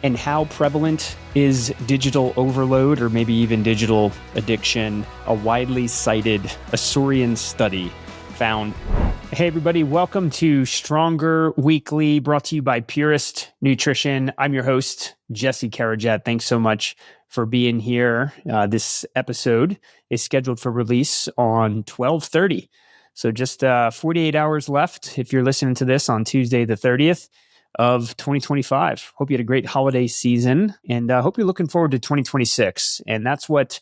And how prevalent is digital overload or maybe even digital addiction? A widely cited Asuryan study found. Hey everybody, welcome to Stronger Weekly, brought to you by Purist Nutrition. I'm your host, Jesse Karajat. Thanks so much for being here. This episode is scheduled for release on 12/30. So just 48 hours left if you're listening to this on Tuesday the 30th. Of 2025. Hope you had a great holiday season, and hope you're looking forward to 2026. And that's what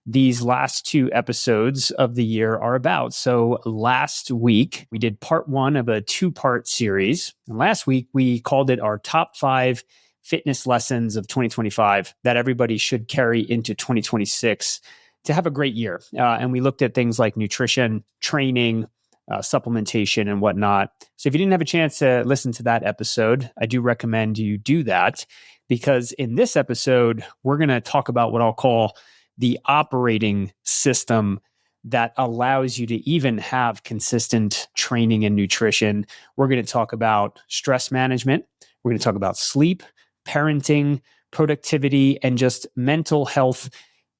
these last two episodes of the year are about. So last week, we did part one of a two-part series. And last week, we called it our top 5 fitness lessons of 2025 that everybody should carry into 2026 to have a great year. And we looked at things like nutrition, training, supplementation and whatnot. So if you didn't have a chance to listen to that episode, I do recommend you do that, because in this episode, we're going to talk about what I'll call the operating system that allows you to even have consistent training and nutrition. We're going to talk about stress management. We're going to talk about sleep, parenting, productivity, and just mental health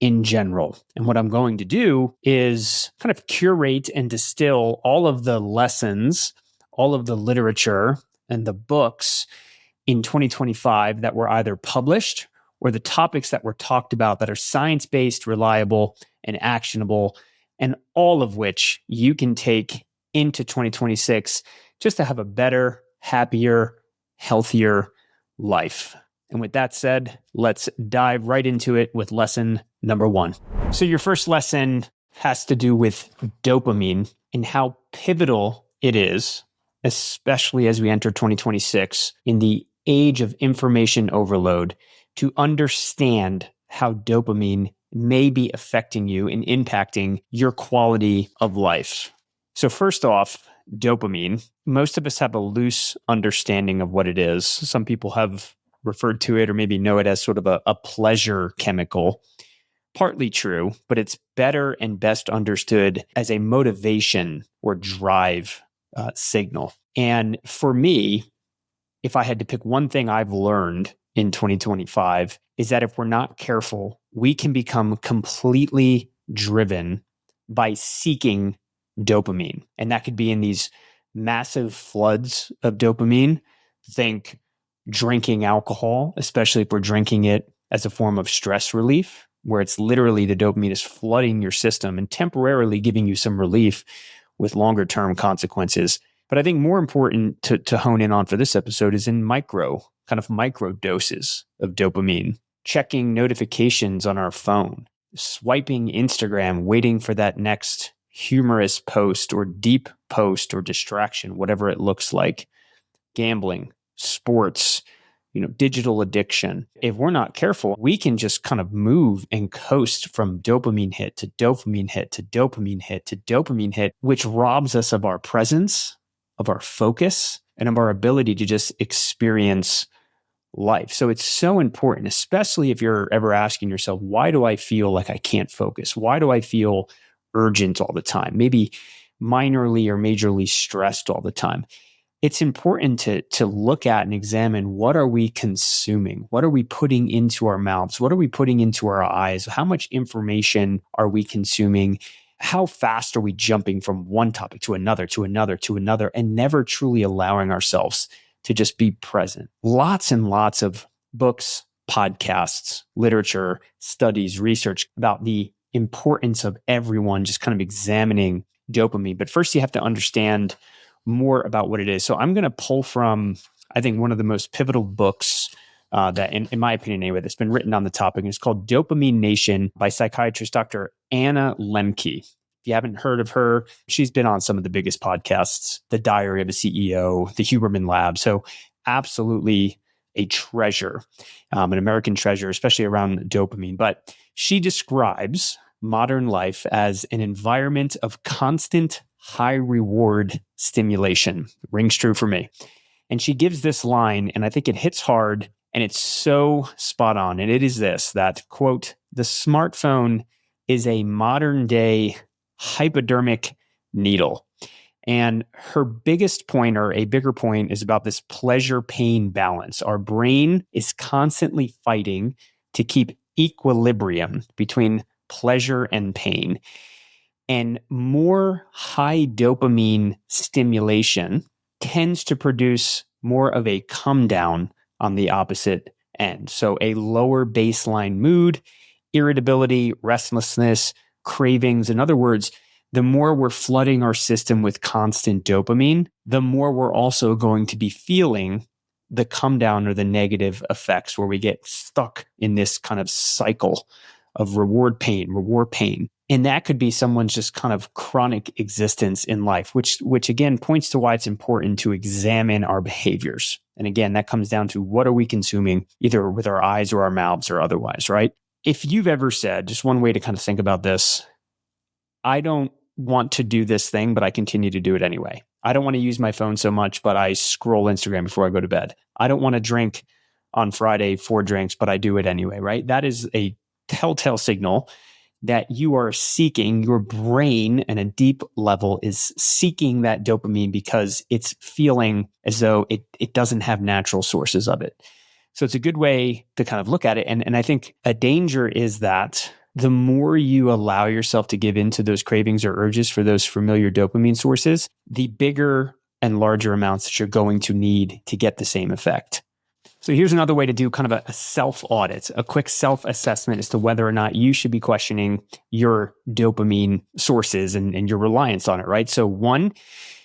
in general. And what I'm going to do is kind of curate and distill all of the lessons, all of the literature and the books in 2025 that were either published or the topics that were talked about that are science-based, reliable, and actionable, and all of which you can take into 2026 just to have a better, happier, healthier life. And with that said, let's dive right into it with lesson number 1. So your first lesson has to do with dopamine and how pivotal it is, especially as we enter 2026 in the age of information overload, to understand how dopamine may be affecting you and impacting your quality of life. So first off, dopamine, most of us have a loose understanding of what it is. Some people have referred to it or maybe know it as sort of a pleasure chemical. Partly true, but it's better and best understood as a motivation or drive signal. And for me, if I had to pick one thing I've learned in 2025, is that if we're not careful, we can become completely driven by seeking dopamine. And that could be in these massive floods of dopamine. Think drinking alcohol, especially if we're drinking it as a form of stress relief, where it's literally the dopamine is flooding your system and temporarily giving you some relief with longer term consequences. But I think more important to hone in on for this episode is in micro doses of dopamine, checking notifications on our phone, swiping Instagram, waiting for that next humorous post or deep post or distraction, whatever it looks like, gambling, sports, digital addiction. If we're not careful, we can just kind of move and coast from dopamine hit to dopamine hit to dopamine hit to dopamine hit, which robs us of our presence, of our focus, and of our ability to just experience life. So it's so important, especially if you're ever asking yourself, why do I feel like I can't focus? Why do I feel urgent all the time? Maybe minorly or majorly stressed all the time. It's important to look at and examine, what are we consuming? What are we putting into our mouths? What are we putting into our eyes? How much information are we consuming? How fast are we jumping from one topic to another, to another, to another, and never truly allowing ourselves to just be present? Lots and lots of books, podcasts, literature, studies, research about the importance of everyone just kind of examining dopamine. But first you have to understand more about what it is. So I'm going to pull from, I think, one of the most pivotal books that, in my opinion anyway, that's been written on the topic. And it's called Dopamine Nation by psychiatrist Dr. Anna Lemke. If you haven't heard of her, she's been on some of the biggest podcasts, The Diary of a CEO, The Huberman Lab. So absolutely a treasure, an American treasure, especially around dopamine. But she describes modern life as an environment of constant high reward stimulation. Rings true for me. And she gives this line, and I think it hits hard, and it's so spot on. And it is this, that, quote, "The smartphone is a modern day hypodermic needle." And her biggest point, or a bigger point, is about this pleasure-pain balance. Our brain is constantly fighting to keep equilibrium between pleasure and pain. And more high dopamine stimulation tends to produce more of a come down on the opposite end. So a lower baseline mood, irritability, restlessness, cravings. In other words, the more we're flooding our system with constant dopamine, the more we're also going to be feeling the come down or the negative effects where we get stuck in this kind of cycle of reward pain. And that could be someone's just kind of chronic existence in life, which again points to why it's important to examine our behaviors. And again, that comes down to what are we consuming, either with our eyes or our mouths or otherwise, right? If you've ever said, just one way to kind of think about this, I don't want to do this thing, but I continue to do it anyway. I don't want to use my phone so much, but I scroll Instagram before I go to bed. I don't want to drink on Friday 4 drinks, but I do it anyway, right? That is a telltale signal that you are seeking, your brain at a deep level is seeking that dopamine because it's feeling as though it doesn't have natural sources of it. So it's a good way to kind of look at it. And I think a danger is that the more you allow yourself to give into those cravings or urges for those familiar dopamine sources, the bigger and larger amounts that you're going to need to get the same effect. So here's another way to do kind of a self-audit, a quick self-assessment as to whether or not you should be questioning your dopamine sources and your reliance on it, right? So 1,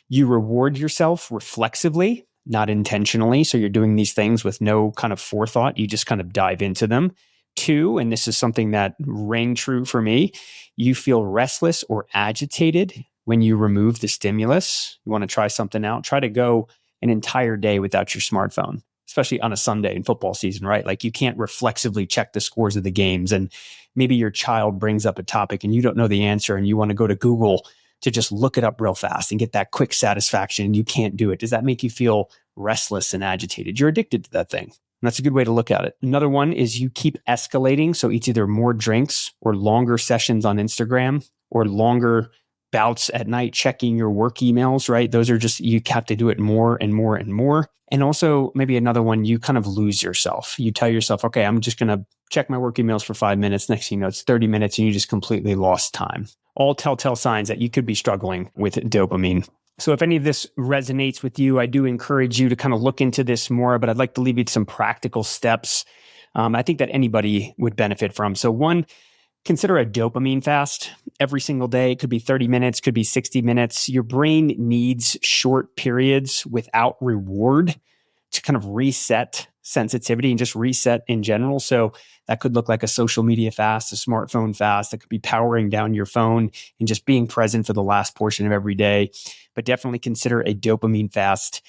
you reward yourself reflexively, not intentionally. So you're doing these things with no kind of forethought. You just kind of dive into them. 2, and this is something that rang true for me, you feel restless or agitated when you remove the stimulus. You want to try something out. Try to go an entire day without your smartphone, especially on a Sunday in football season, right? Like you can't reflexively check the scores of the games, and maybe your child brings up a topic and you don't know the answer and you want to go to Google to just look it up real fast and get that quick satisfaction and you can't do it. Does that make you feel restless and agitated? You're addicted to that thing. And that's a good way to look at it. Another one is you keep escalating. So it's either more drinks or longer sessions on Instagram or longer bouts at night checking your work emails, right? Those are just, you have to do it more and more and more. And also maybe another one, you kind of lose yourself. You tell yourself, okay, I'm just going to check my work emails for 5 minutes. Next thing you know, it's 30 minutes and you just completely lost time. All telltale signs that you could be struggling with dopamine. So if any of this resonates with you, I do encourage you to kind of look into this more, but I'd like to leave you some practical steps I think that anybody would benefit from. So 1, consider a dopamine fast every single day. It could be 30 minutes, could be 60 minutes. Your brain needs short periods without reward to kind of reset sensitivity and just reset in general. So that could look like a social media fast, a smartphone fast. That could be powering down your phone and just being present for the last portion of every day. But definitely consider a dopamine fast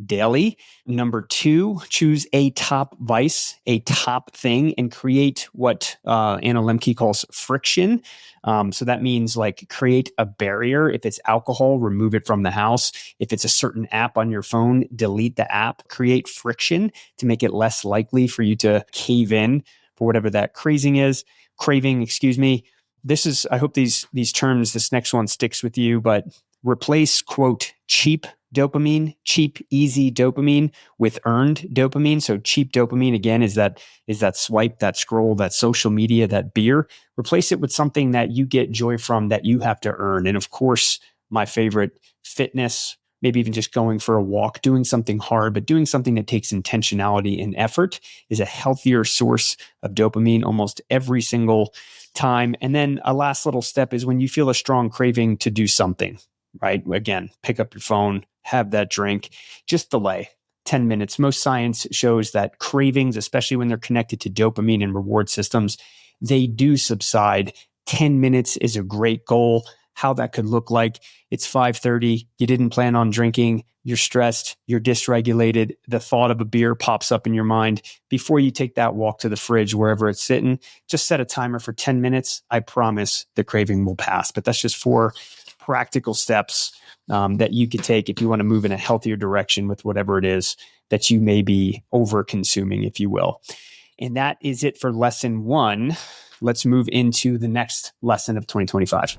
daily. Number 2, choose a top vice, a top thing, and create what Anna Lemke calls friction. So that means like create a barrier. If it's alcohol, remove it from the house. If it's a certain app on your phone, delete the app. Create friction to make it less likely for you to cave in for whatever that craving is. This is, I hope these terms, this next one sticks with you, but replace, quote, cheap dopamine, cheap, easy dopamine with earned dopamine. So cheap dopamine, again, is that swipe, that scroll, that social media, that beer. Replace it with something that you get joy from that you have to earn. And of course, my favorite, fitness, maybe even just going for a walk, doing something hard, but doing something that takes intentionality and effort is a healthier source of dopamine almost every single time. And then a last little step is when you feel a strong craving to do something, right? Again, pick up your phone, have that drink, just delay 10 minutes. Most science shows that cravings, especially when they're connected to dopamine and reward systems, they do subside. 10 minutes is a great goal. How that could look like, it's 5:30, you didn't plan on drinking, you're stressed, you're dysregulated, the thought of a beer pops up in your mind. Before you take that walk to the fridge, wherever it's sitting, just set a timer for 10 minutes. I promise the craving will pass. But that's just 4 practical steps that you could take if you want to move in a healthier direction with whatever it is that you may be over consuming, if you will. And that is it for lesson 1. Let's move into the next lesson of 2025.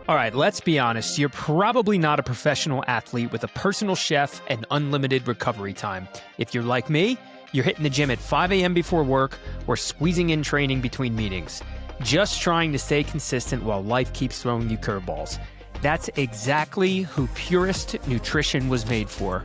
All right, let's be honest. You're probably not a professional athlete with a personal chef and unlimited recovery time. If you're like me, you're hitting the gym at 5 a.m. before work or squeezing in training between meetings, just trying to stay consistent while life keeps throwing you curveballs. That's exactly who Purist Nutrition was made for.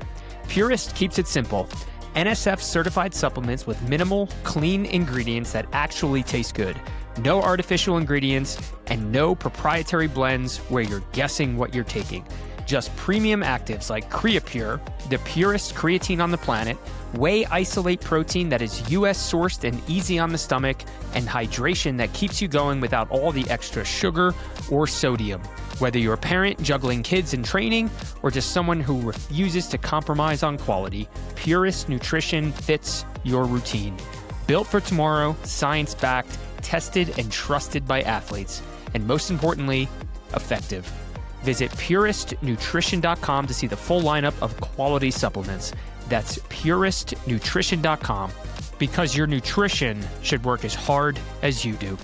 Purist keeps it simple. NSF certified supplements with minimal, clean ingredients that actually taste good. No artificial ingredients and no proprietary blends where you're guessing what you're taking. Just premium actives like CreaPure, the purest creatine on the planet, whey isolate protein that is US sourced and easy on the stomach, and hydration that keeps you going without all the extra sugar or sodium. Whether you're a parent juggling kids and training or just someone who refuses to compromise on quality, Purist Nutrition fits your routine. Built for tomorrow, science-backed, tested and trusted by athletes, and most importantly, effective. Visit puristnutrition.com to see the full lineup of quality supplements. That's puristnutrition.com, because your nutrition should work as hard as you do.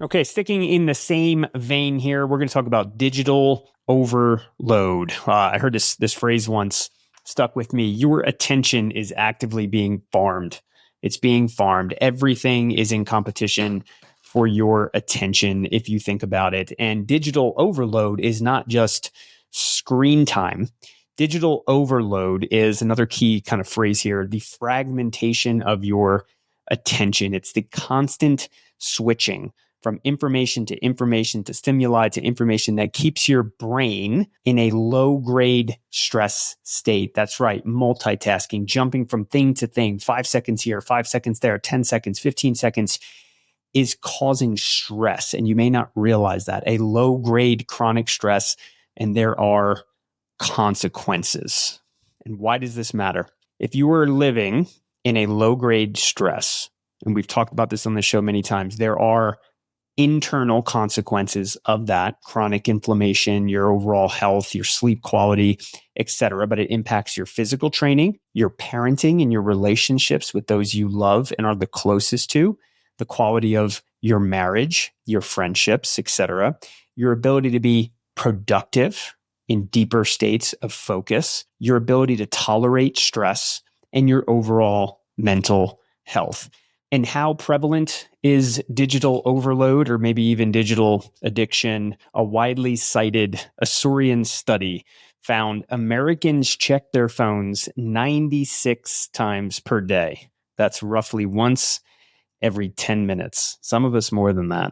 Okay, sticking in the same vein here, we're going to talk about digital overload. I heard this phrase once, stuck with me. Your attention is actively being farmed. It's being farmed. Everything is in competition for your attention, if you think about it. And digital overload is not just screen time. Digital overload is another key kind of phrase here, the fragmentation of your attention. It's the constant switching from information to stimuli to information that keeps your brain in a low-grade stress state. That's right, multitasking, jumping from thing to thing, 5 seconds here, 5 seconds there, 10 seconds, 15 seconds is causing stress. And you may not realize that. A low-grade chronic stress, and there are consequences. And why does this matter? If you are living in a low-grade stress, and we've talked about this on the show many times, there are internal consequences of that: chronic inflammation, your overall health, your sleep quality, etc. But it impacts your physical training, your parenting, and your relationships with those you love and are the closest to, the quality of your marriage, your friendships, etc. Your ability to be productive in deeper states of focus, your ability to tolerate stress, and your overall mental health. And how prevalent is digital overload, or maybe even digital addiction? A widely cited Assyrian study found Americans check their phones 96 times per day. That's roughly once every 10 minutes. Some of us more than that.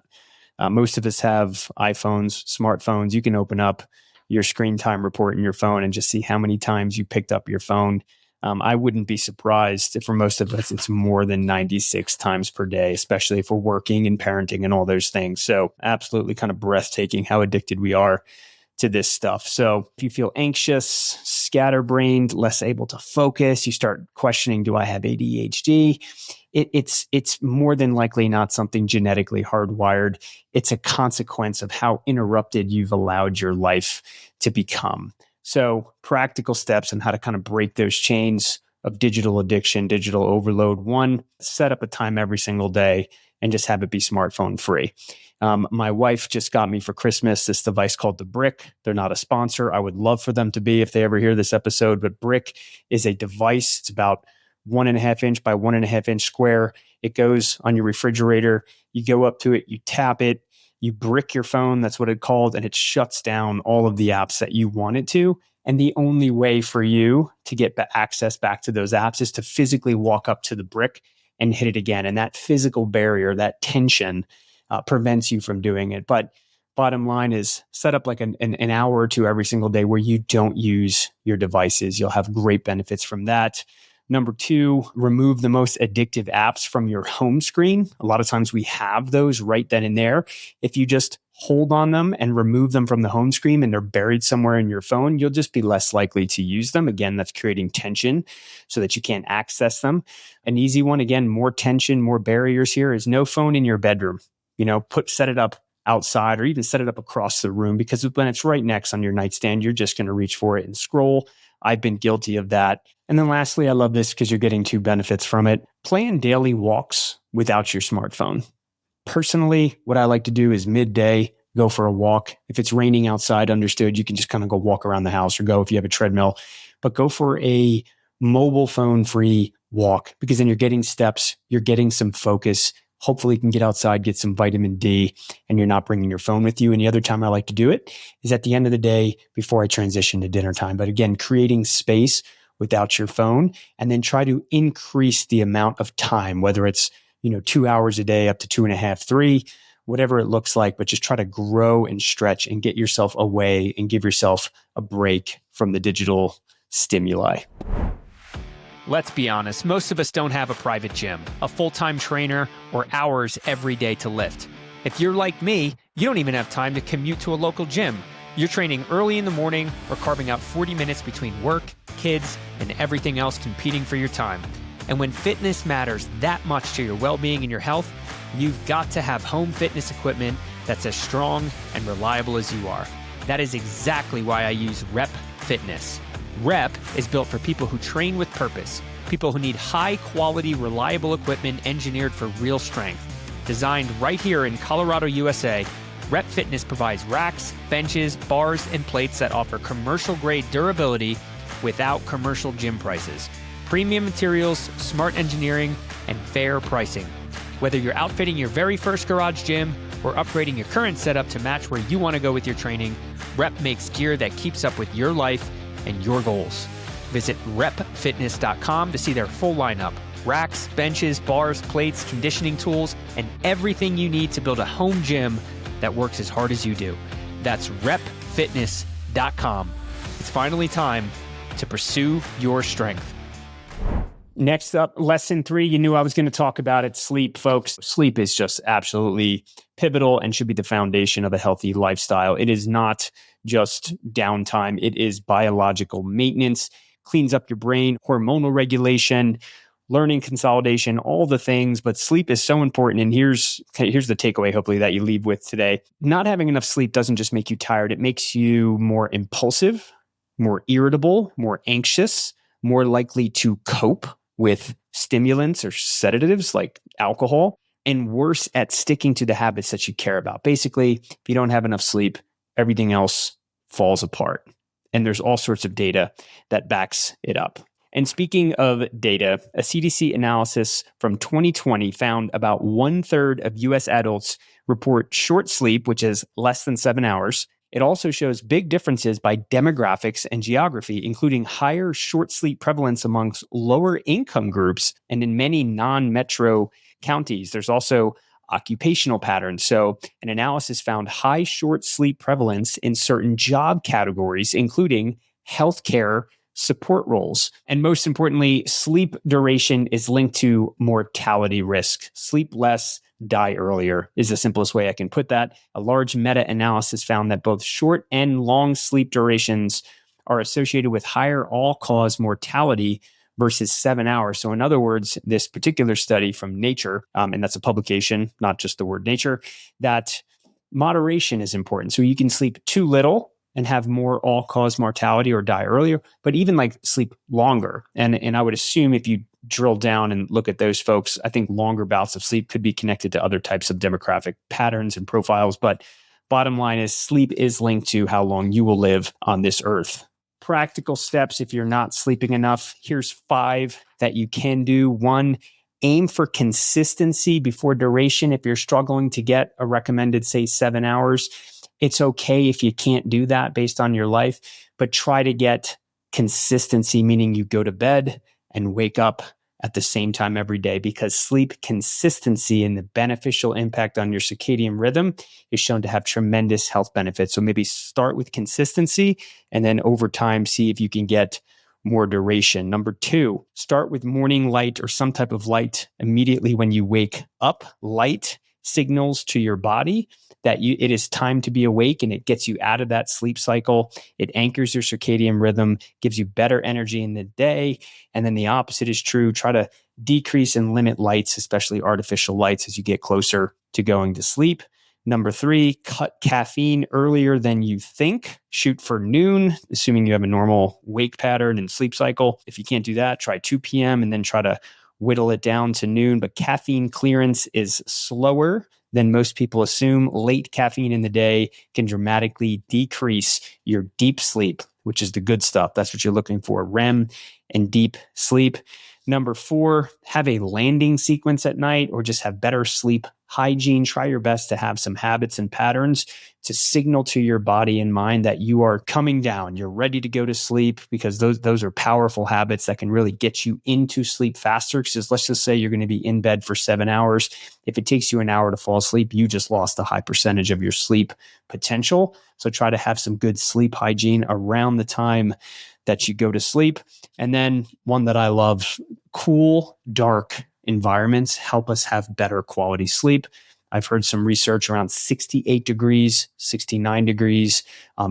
Most of us have iPhones, smartphones. You can open up your screen time report in your phone and just see how many times you picked up your phone. I wouldn't be surprised if for most of us, it's more than 96 times per day, especially if we're working and parenting and all those things. So absolutely kind of breathtaking how addicted we are to this stuff. So if you feel anxious, scatterbrained, less able to focus, you start questioning, do I have ADHD? It's more than likely not something genetically hardwired. It's a consequence of how interrupted you've allowed your life to become. So practical steps on how to kind of break those chains of digital addiction, digital overload. One, set up a time every single day and just have it be smartphone free. My wife just got me for Christmas this device called the Brick. They're not a sponsor. I would love for them to be if they ever hear this episode, but Brick is a device. It's about 1.5 inch by 1.5 inch square. It goes on your refrigerator. You go up to it, you tap it, you brick your phone, that's what it's called, and it shuts down all of the apps that you want it to. And the only way for you to get access back to those apps is to physically walk up to the brick and hit it again. And that physical barrier, that tension, prevents you from doing it. But bottom line is set up like an hour or two every single day where you don't use your devices. You'll have great benefits from that. Number two, remove the most addictive apps from your home screen. A lot of times we have those right then and there. If you just hold on them and remove them from the home screen and they're buried somewhere in your phone, you'll just be less likely to use them. Again, that's creating tension so that you can't access them. An easy one, again, more tension, more barriers here, is no phone in your bedroom. Set it up outside or even set it up across the room, because when it's right next on your nightstand, you're just going to reach for it and scroll. I've been guilty of that. And then lastly, I love this because you're getting two benefits from it. Plan daily walks without your smartphone. Personally, what I like to do is midday go for a walk. If it's raining outside, understood, you can just kind of go walk around the house or go if you have a treadmill, but go for a mobile phone free walk because then you're getting steps, you're getting some focus. Hopefully you can get outside, get some vitamin D, and you're not bringing your phone with you. And the other time I like to do it is at the end of the day before I transition to dinner time. But again, creating space without your phone, and then try to increase the amount of time, whether it's 2 hours a day up to 2.5, 3, whatever it looks like, but just try to grow and stretch and get yourself away and give yourself a break from the digital stimuli. Let's be honest, most of us don't have a private gym, a full-time trainer, or hours every day to lift. If you're like me, you don't even have time to commute to a local gym. You're training early in the morning or carving out 40 minutes between work, kids, and everything else competing for your time. And when fitness matters that much to your well-being and your health, you've got to have home fitness equipment that's as strong and reliable as you are. That is exactly why I use Rep Fitness. Rep is built for people who train with purpose, people who need high-quality, reliable equipment engineered for real strength. Designed right here in Colorado, USA, Rep Fitness provides racks, benches, bars, and plates that offer commercial-grade durability without commercial gym prices. Premium materials, smart engineering, and fair pricing. Whether you're outfitting your very first garage gym or upgrading your current setup to match where you want to go with your training, Rep makes gear that keeps up with your life and your goals. Visit repfitness.com to see their full lineup. Racks, benches, bars, plates, conditioning tools, and everything you need to build a home gym that works as hard as you do. That's repfitness.com. It's finally time to pursue your strength. Next up, lesson 3, you knew I was going to talk about it, sleep, folks. Sleep is just absolutely pivotal and should be the foundation of a healthy lifestyle. It is not just downtime. It is biological maintenance, cleans up your brain, hormonal regulation, learning consolidation, all the things. But sleep is so important. And here's the takeaway, hopefully, that you leave with today. Not having enough sleep doesn't just make you tired. It makes you more impulsive, more irritable, more anxious, more likely to cope with stimulants or sedatives like alcohol, and worse at sticking to the habits that you care about. Basically, if you don't have enough sleep, everything else falls apart. And there's all sorts of data that backs it up. And speaking of data, a CDC analysis from 2020 found about 1/3 of US adults report short sleep, which is less than 7 hours. It also shows big differences by demographics and geography, including higher short sleep prevalence amongst lower income groups and in many non-metro counties. There's also occupational patterns. So an analysis found high short sleep prevalence in certain job categories, including healthcare support roles. And most importantly, sleep duration is linked to mortality risk. Sleep less, die earlier is the simplest way I can put that. A large meta-analysis found that both short and long sleep durations are associated with higher all-cause mortality versus 7 hours. So in other words, this particular study from Nature, and that's a publication, not just the word nature, that moderation is important. So you can sleep too little and have more all-cause mortality or die earlier, but even like sleep longer. And I would assume if you drill down and look at those folks, I think longer bouts of sleep could be connected to other types of demographic patterns and profiles. But bottom line is sleep is linked to how long you will live on this earth. Practical steps if you're not sleeping enough. Here's 5 that you can do. 1, aim for consistency before duration. If you're struggling to get a recommended, say, 7 hours, it's okay if you can't do that based on your life, but try to get consistency, meaning you go to bed and wake up at the same time every day, because sleep consistency and the beneficial impact on your circadian rhythm is shown to have tremendous health benefits. So maybe start with consistency and then over time, see if you can get more duration. Number 2, start with morning light or some type of light immediately when you wake up. Light signals to your body that it is time to be awake, and it gets you out of that sleep cycle. It anchors your circadian rhythm, gives you better energy in the day. And then the opposite is true. Try to decrease and limit lights, especially artificial lights, as you get closer to going to sleep. Number 3, cut caffeine earlier than you think. Shoot for noon, assuming you have a normal wake pattern and sleep cycle. If you can't do that, try 2 p.m. and then try to whittle it down to noon. But caffeine clearance is slower than most people assume. Late caffeine in the day can dramatically decrease your deep sleep, which is the good stuff. That's what you're looking for, REM and deep sleep. Number 4, have a landing sequence at night or just have better sleep hygiene. Try your best to have some habits and patterns to signal to your body and mind that you are coming down. You're ready to go to sleep, because those are powerful habits that can really get you into sleep faster. Because let's just say you're going to be in bed for 7 hours. If it takes you an hour to fall asleep, you just lost a high percentage of your sleep potential. So try to have some good sleep hygiene around the time that you go to sleep. And then one that I love, cool, dark environments help us have better quality sleep. I've heard some research around 68 degrees, 69 degrees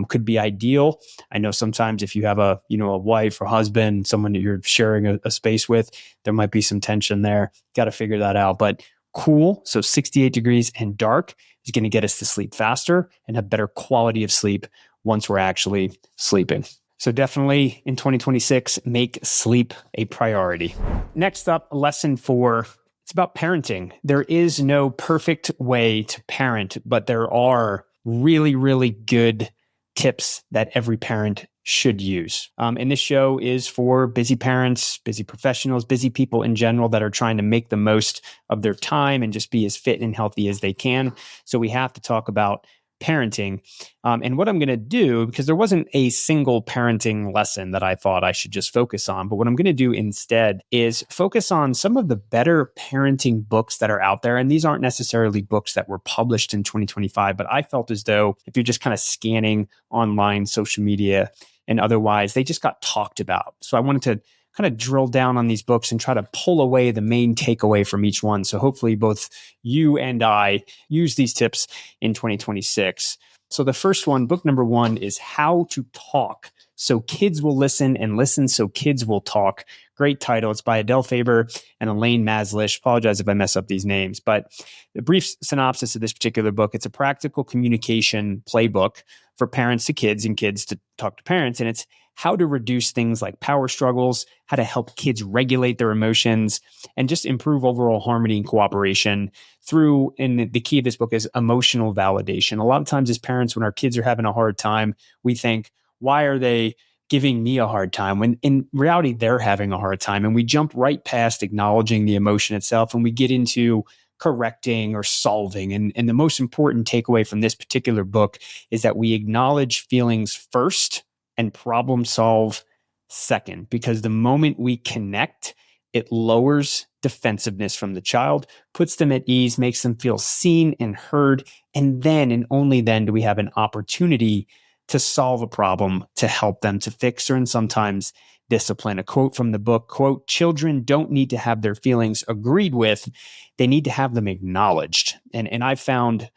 could be ideal. I know sometimes if you have a wife or husband, someone that you're sharing a space with, there might be some tension there. Got to figure that out. But cool, so 68 degrees and dark is going to get us to sleep faster and have better quality of sleep once we're actually sleeping. So definitely in 2026, make sleep a priority. Next up, lesson 4, it's about parenting. There is no perfect way to parent, but there are really, really good tips that every parent should use. And this show is for busy parents, busy professionals, busy people in general that are trying to make the most of their time and just be as fit and healthy as they can. So we have to talk about parenting. And what I'm going to do, because there wasn't a single parenting lesson that I thought I should just focus on, but what I'm going to do instead is focus on some of the better parenting books that are out there. And these aren't necessarily books that were published in 2025, but I felt as though if you're just kind of scanning online, social media, and otherwise, they just got talked about. So I wanted to kind of drill down on these books and try to pull away the main takeaway from each one. So hopefully both you and I use these tips in 2026. So the first one, book number 1, is How to Talk So Kids Will Listen, and Listen So Kids Will Talk. Great title. It's by Adele Faber and Elaine Maslish. Apologize if I mess up these names, but the brief synopsis of this particular book, it's a practical communication playbook for parents to kids and kids to talk to parents. And it's how to reduce things like power struggles, how to help kids regulate their emotions, and just improve overall harmony and cooperation through, and the key of this book is emotional validation. A lot of times as parents, when our kids are having a hard time, we think, why are they giving me a hard time? When in reality, they're having a hard time. And we jump right past acknowledging the emotion itself and we get into correcting or solving. And the most important takeaway from this particular book is that we acknowledge feelings first and problem solve second, because the moment we connect, it lowers defensiveness from the child, puts them at ease, makes them feel seen and heard. And then, and only then, do we have an opportunity to solve a problem, to help them, to fix, or and sometimes discipline. A quote from the book, quote, "Children don't need to have their feelings agreed with. They need to have them acknowledged." And I've found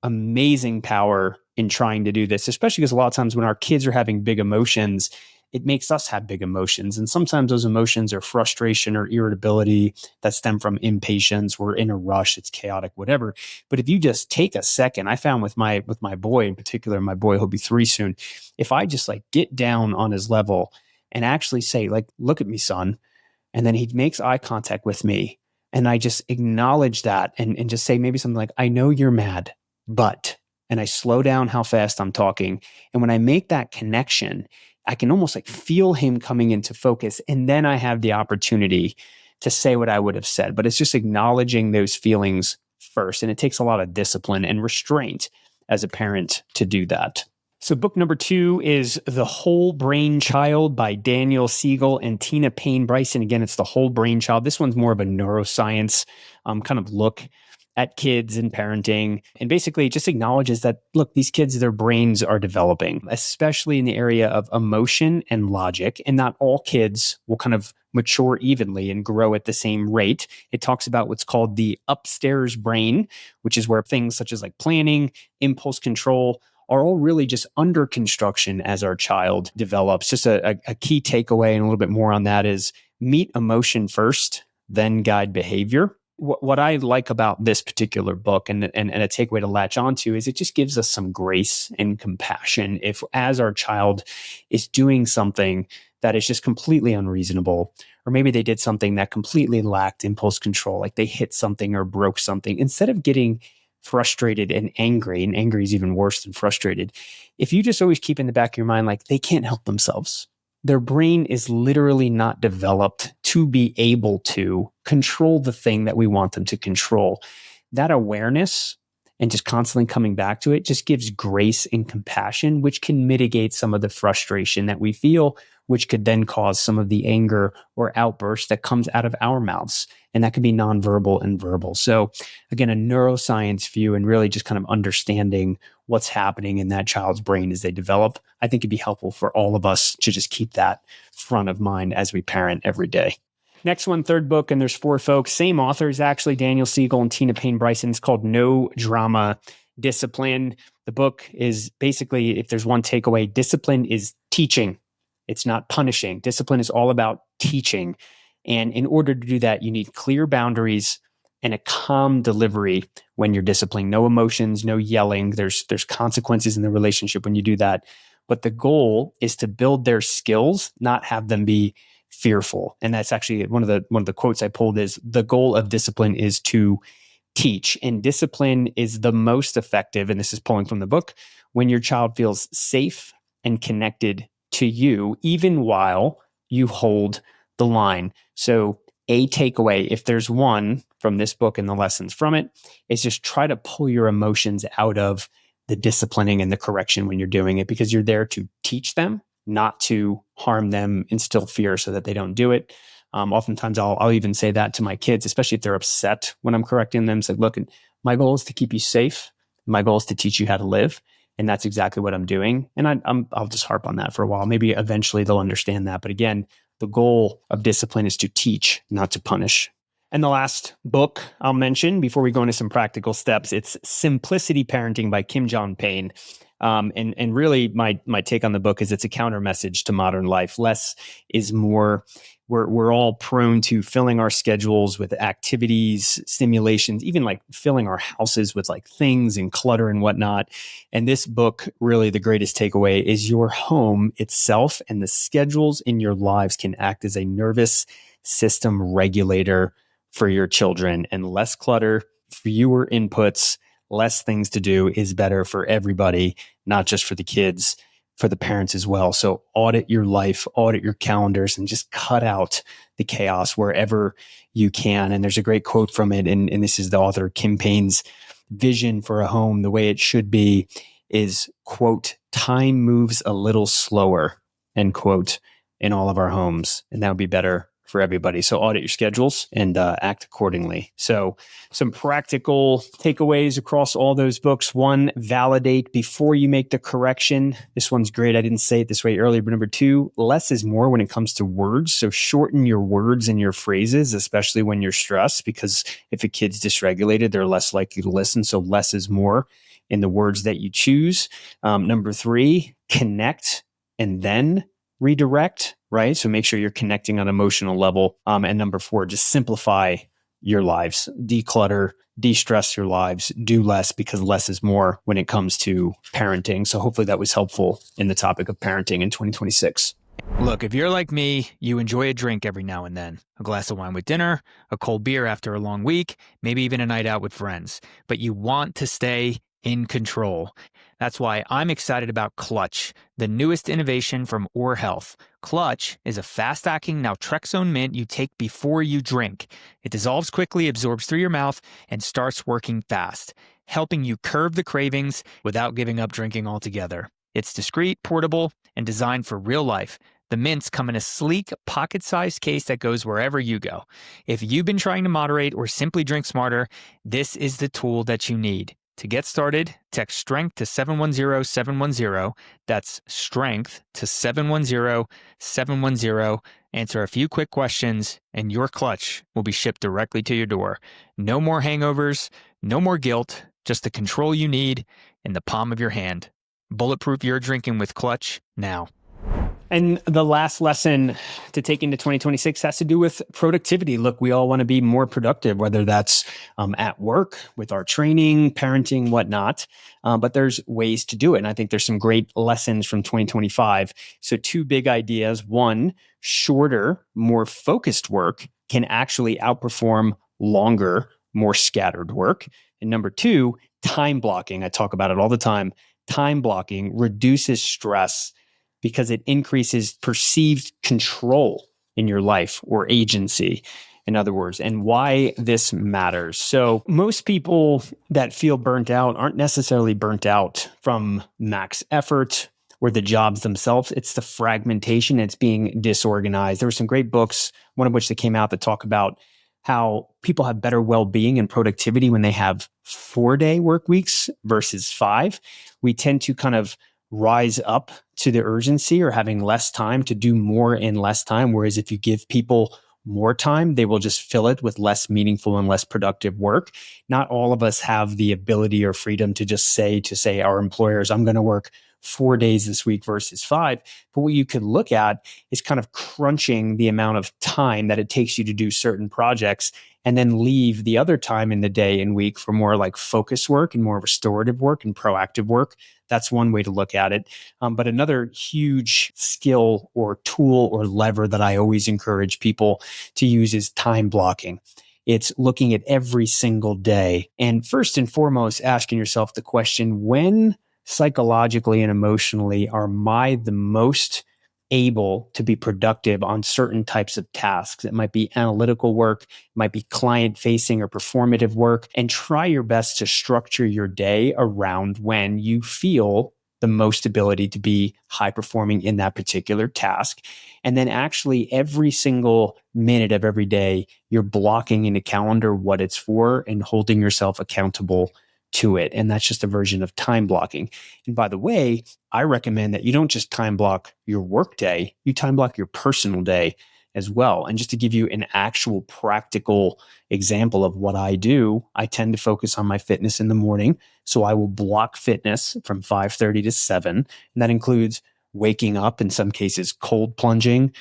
amazing power in trying to do this, especially because a lot of times when our kids are having big emotions, it makes us have big emotions. And sometimes those emotions are frustration or irritability that stem from impatience. We're in a rush, it's chaotic, whatever. But if you just take a second, I found with my boy in particular, my boy, he'll be 3 soon. If I just like get down on his level and actually say, like, look at me, son. And then he makes eye contact with me. And I just acknowledge that and just say maybe something like, I know you're mad, but, and I slow down how fast I'm talking. And when I make that connection, I can almost like feel him coming into focus. And then I have the opportunity to say what I would have said. But it's just acknowledging those feelings first. And it takes a lot of discipline and restraint as a parent to do that. So book number 2 is The Whole Brain Child by Daniel Siegel and Tina Payne Bryson. Again, it's The Whole Brain Child. This one's more of a neuroscience kind of look at kids and parenting, and basically just acknowledges that, look, these kids, their brains are developing, especially in the area of emotion and logic, and not all kids will kind of mature evenly and grow at the same rate. It talks about what's called the upstairs brain, which is where things such as like planning, impulse control are all really just under construction as our child develops. Just a key takeaway and a little bit more on that is meet emotion first, then guide behavior. What I like about this particular book and a takeaway to latch onto is it just gives us some grace and compassion. If as our child is doing something that is just completely unreasonable, or maybe they did something that completely lacked impulse control, like they hit something or broke something, instead of getting frustrated and angry is even worse than frustrated, if you just always keep in the back of your mind, like, they can't help themselves. Their brain is literally not developed to be able to control the thing that we want them to control. That awareness and just constantly coming back to it just gives grace and compassion, which can mitigate some of the frustration that we feel, which could then cause some of the anger or outburst that comes out of our mouths. And that can be nonverbal and verbal. So again, a neuroscience view and really just kind of understanding what's happening in that child's brain as they develop, I think it'd be helpful for all of us to just keep that front of mind as we parent every day. Next one, third book, and there's 4 folks, same authors actually, Daniel Siegel and Tina Payne Bryson. It's called No Drama Discipline. The book is basically, if there's one takeaway, discipline is teaching. It's not punishing. Discipline is all about teaching. And in order to do that, you need clear boundaries and a calm delivery when you're disciplining. No emotions, no yelling. There's consequences in the relationship when you do that. But the goal is to build their skills, not have them be fearful. And that's actually one of the quotes I pulled is, the goal of discipline is to teach. And discipline is the most effective, and this is pulling from the book, when your child feels safe and connected to you, even while you hold the line. So a takeaway, if there's one from this book and the lessons from it, is just try to pull your emotions out of the disciplining and the correction when you're doing it, because you're there to teach them, not to harm them, instill fear so that they don't do it. Oftentimes I'll even say that to my kids, especially if they're upset when I'm correcting them. Say, look, my goal is to keep you safe. My goal is to teach you how to live. And that's exactly what I'm doing. And I'll just harp on that for a while. Maybe eventually they'll understand that. But again, the goal of discipline is to teach, not to punish. And the last book I'll mention before we go into some practical steps, it's Simplicity Parenting by Kim John Payne. And really my take on the book is it's a counter message to modern life. Less is more. We're all prone to filling our schedules with activities, stimulations, even like filling our houses with like things and clutter and whatnot. And this book, really the greatest takeaway is your home itself and the schedules in your lives can act as a nervous system regulator for your children. And less clutter, fewer inputs, less things to do is better for everybody, not just for the kids, for the parents as well. So audit your life, audit your calendars, and just cut out the chaos wherever you can. And there's a great quote from it. And this is the author, Kim Payne's vision for a home. The way it should be is, quote, time moves a little slower, end quote, in all of our homes. And that would be better for everybody. So audit your schedules and act accordingly. So some practical takeaways across all those books. 1, validate before you make the correction. This one's great. I didn't say it this way earlier, but number 2, less is more when it comes to words. So shorten your words and your phrases, especially when you're stressed, because if a kid's dysregulated, they're less likely to listen. So less is more in the words that you choose. Number 3, connect and then redirect, right? So make sure you're connecting on an emotional level. And number 4, just simplify your lives, declutter, de-stress your lives, do less, because less is more when it comes to parenting. So hopefully that was helpful in the topic of parenting in 2026. Look, if you're like me, you enjoy a drink every now and then. A glass of wine with dinner, a cold beer after a long week, maybe even a night out with friends. But you want to stay in control. That's why I'm excited about Clutch, the newest innovation from Or Health. Clutch is a fast-acting naltrexone mint you take before you drink. It dissolves quickly, absorbs through your mouth, and starts working fast, helping you curb the cravings without giving up drinking altogether. It's discreet, portable, and designed for real life. The mints come in a sleek, pocket-sized case that goes wherever you go. If you've been trying to moderate or simply drink smarter, this is the tool that you need. To get started, text STRENGTH to 710-710. That's STRENGTH to 710-710. Answer a few quick questions, and your Clutch will be shipped directly to your door. No more hangovers, no more guilt, just the control you need in the palm of your hand. Bulletproof your drinking with Clutch now. And the last lesson to take into 2026 has to do with productivity. Look, we all want to be more productive, whether that's at work, with our training, parenting, whatnot. But there's ways to do it. And I think there's some great lessons from 2025. So 2 big ideas. 1, shorter, more focused work can actually outperform longer more scattered work. And number two, time blocking. I talk about it all the time. Time blocking reduces stress because it increases perceived control in your life or agency, in other words, and why this matters. So most people that feel burnt out aren't necessarily burnt out from max effort or the jobs themselves. It's the fragmentation. It's being disorganized. There were some great books, one of which that came out that talk about how people have better well-being and productivity when they have 4-day work weeks versus 5. We tend to kind of rise up to the urgency or having less time to do more in less time. Whereas if you give people more time, they will just fill it with less meaningful and less productive work. Not all of us have the ability or freedom to just say to our employers, I'm going to work 4 days this week versus 5. But what you could look at is kind of crunching the amount of time that it takes you to do certain projects and then leave the other time in the day and week for more like focus work and more restorative work and proactive work. That's one way to look at it. But another huge skill or tool or lever that I always encourage people to use is time blocking. It's looking at every single day. And first and foremost, asking yourself the question, when psychologically and emotionally am I the most able to be productive on certain types of tasks? It might be analytical work, it might be client facing or performative work, and try your best to structure your day around when you feel the most ability to be high performing in that particular task. And then actually every single minute of every day, you're blocking in a calendar what it's for and holding yourself accountable to it. And that's just a version of time blocking. And by the way, I recommend that you don't just time block your work day, you time block your personal day as well. And just to give you an actual practical example of what I do, I tend to focus on my fitness in the morning. So I will block fitness from 5:30 to 7. And that includes waking up, in some cases, cold plunging,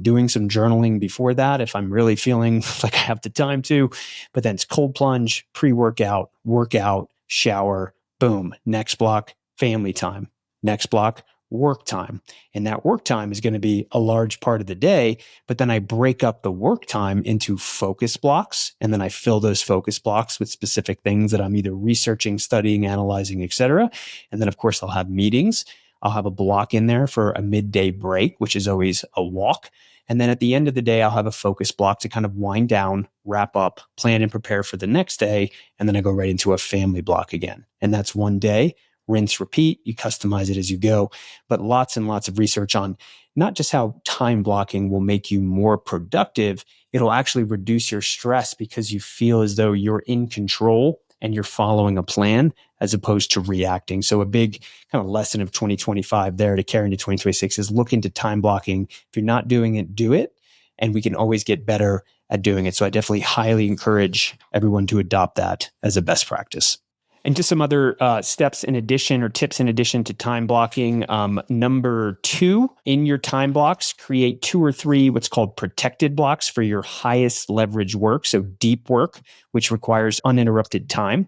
doing some journaling before that if I'm really feeling like I have the time to. But then it's cold plunge, pre-workout, workout, shower, boom. Next block, family time. Next block, work time. And that work time is going to be a large part of the day. But then I break up the work time into focus blocks. And then I fill those focus blocks with specific things that I'm either researching, studying, analyzing, etc. And then, of course, I'll have meetings. I'll have a block in there for a midday break, which is always a walk. And then at the end of the day, I'll have a focus block to kind of wind down, wrap up, plan and prepare for the next day. And then I go right into a family block again. And that's one day, rinse, repeat. You customize it as you go. But lots and lots of research on not just how time blocking will make you more productive, it'll actually reduce your stress because you feel as though you're in control and you're following a plan as opposed to reacting. So a big kind of lesson of 2025 there to carry into 2026 is look into time blocking. If you're not doing it, do it. And we can always get better at doing it. So I definitely highly encourage everyone to adopt that as a best practice. And just some other steps in addition or tips in addition to time blocking. Number 2, in your time blocks, create 2 or 3 what's called protected blocks for your highest leverage work. So deep work, which requires uninterrupted time.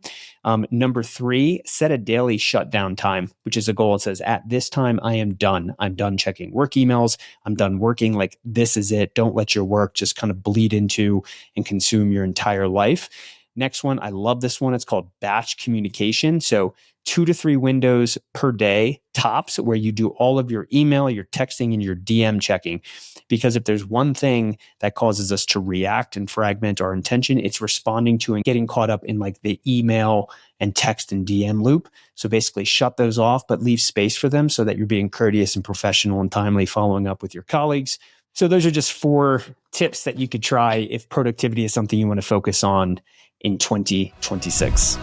Number 3, set a daily shutdown time, which is a goal that says, at this time, I am done. I'm done checking work emails. I'm done working. Like, this is it. Don't let your work just kind of bleed into and consume your entire life. Next one, I love this one. It's called batch communication. So 2 to 3 windows per day tops where you do all of your email, your texting, and your DM checking. Because if there's one thing that causes us to react and fragment our intention, it's responding to and getting caught up in like the email and text and DM loop. So basically shut those off, but leave space for them so that you're being courteous and professional and timely following up with your colleagues. So those are just 4 tips that you could try if productivity is something you want to focus on in 2026.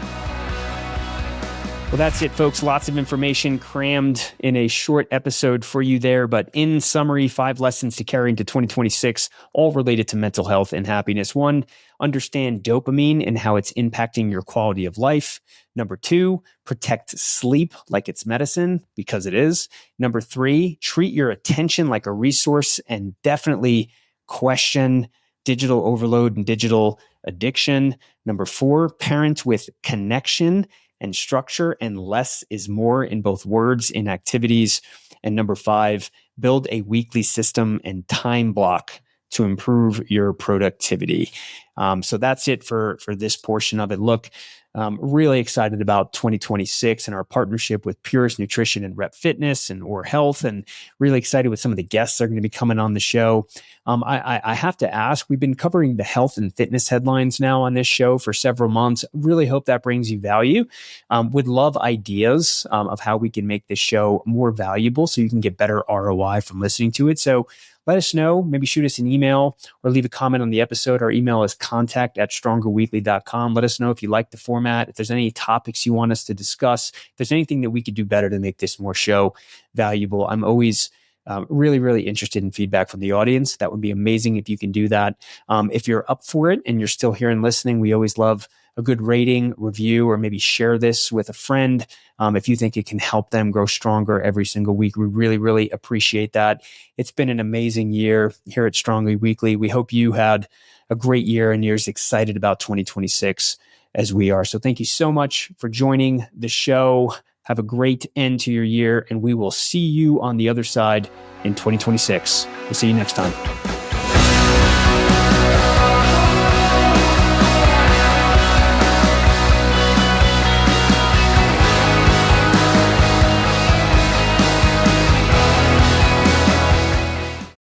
Well, that's it, folks. Lots of information crammed in a short episode for you there. But in summary, 5 lessons to carry into 2026, all related to mental health and happiness. 1, understand dopamine and how it's impacting your quality of life. Number 2, protect sleep like it's medicine, because it is. Number 3, treat your attention like a resource and definitely question digital overload and digital addiction. Number 4, parent with connection and structure, and less is more in both words and activities. And number 5, build a weekly system and time block to improve your productivity. So that's it for this portion of it. Look, really excited about 2026 and our partnership with Purist Nutrition and Rep Fitness and Or Health, and really excited with some of the guests that are going to be coming on the show. I have to ask, we've been covering the health and fitness headlines now on this show for several months. Really hope that brings you value. Would love ideas of how we can make this show more valuable so you can get better ROI from listening to it. So let us know. Maybe shoot us an email or leave a comment on the episode. Our email is contact@strongerweekly.com. Let us know if you like the format, if there's any topics you want us to discuss, if there's anything that we could do better to make this more show valuable. I'm always really, really interested in feedback from the audience. That would be amazing if you can do that. If you're up for it and you're still here and listening, we always love a good rating, review, or maybe share this with a friend. If you think it can help them grow stronger every single week, we really, really appreciate that. It's been an amazing year here at Strongly Weekly. We hope you had a great year and you're as excited about 2026 as we are. So thank you so much for joining the show. Have a great end to your year, and we will see you on the other side in 2026. We'll see you next time.